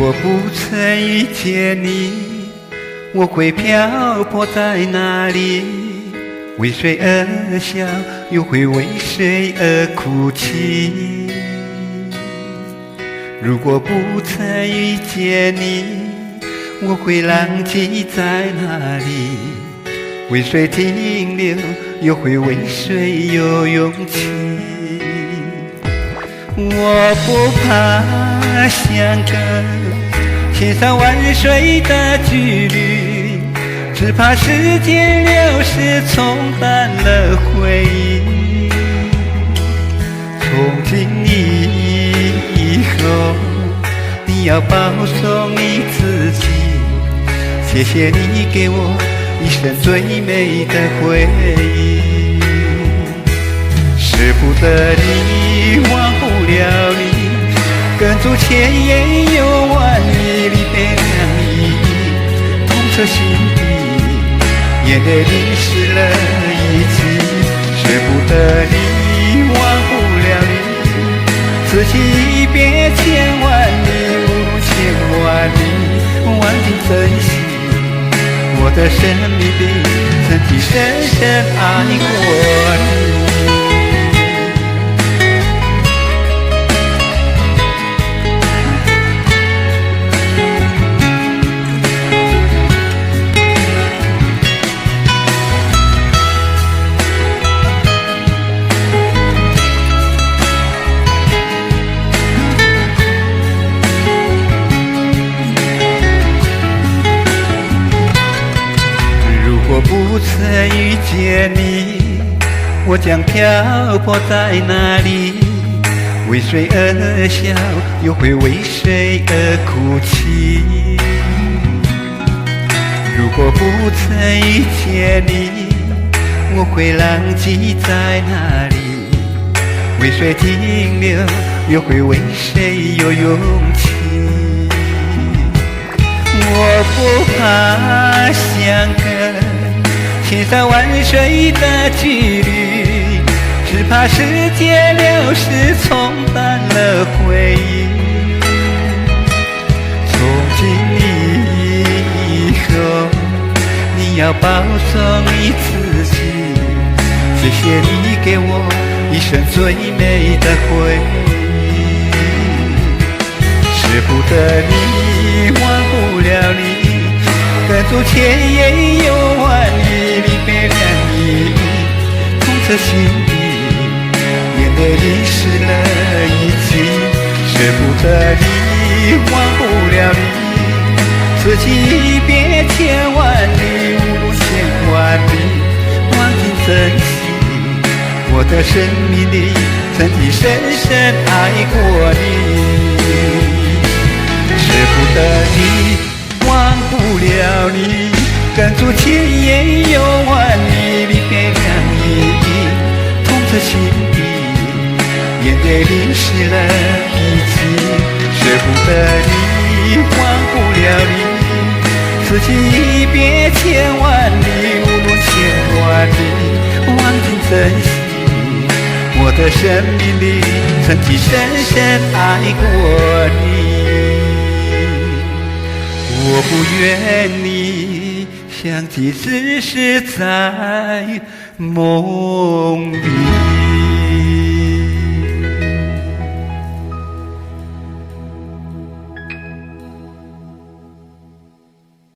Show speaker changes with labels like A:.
A: 果不曾遇见你，我会漂泊在哪里？为谁而笑，又会为谁而哭泣？如果不曾遇见你，我会浪迹在哪里？为谁停留，又会为谁有勇气？我不怕相隔千山万水的距离，只怕时间流逝冲淡了回忆。从今以后，你要保重你自己。谢谢你给我一生最美的回忆。舍不得你，忘不了你，耕足千言又万里，离别两意，痛彻心底，眼泪淋湿了一季。舍不得你，忘不了你，此情一别千万里，不如千万里，忘记珍惜。我的生命里曾经深深爱过你。如果不曾遇见你，我将漂泊在哪里？为谁而笑，又会为谁而哭泣？如果不曾遇见你，我会浪迹在哪里？为谁停留，又会为谁有勇气？我不怕相隔千山万水的距离，只怕时间流逝冲淡了回忆。从今以后，你要保重你自己。谢谢你给我一生最美的回忆。舍不得你，忘不了你，耕足千言又万里，离别两意，痛彻心底，眼泪淋湿了一季。舍不得你，忘不了你，此情一别千万里，不如千万里，忘记珍惜。我的生命里曾经深深爱过你。舍不得你，忘不了你，耕足千言又万里，离别两意，痛彻心底，眼泪淋湿了一季。舍不得你，忘不了你，此情一别千万里，无论千万里，忘记珍惜。我的生命里曾经深深爱过你。我不愿你想起，只是在梦里。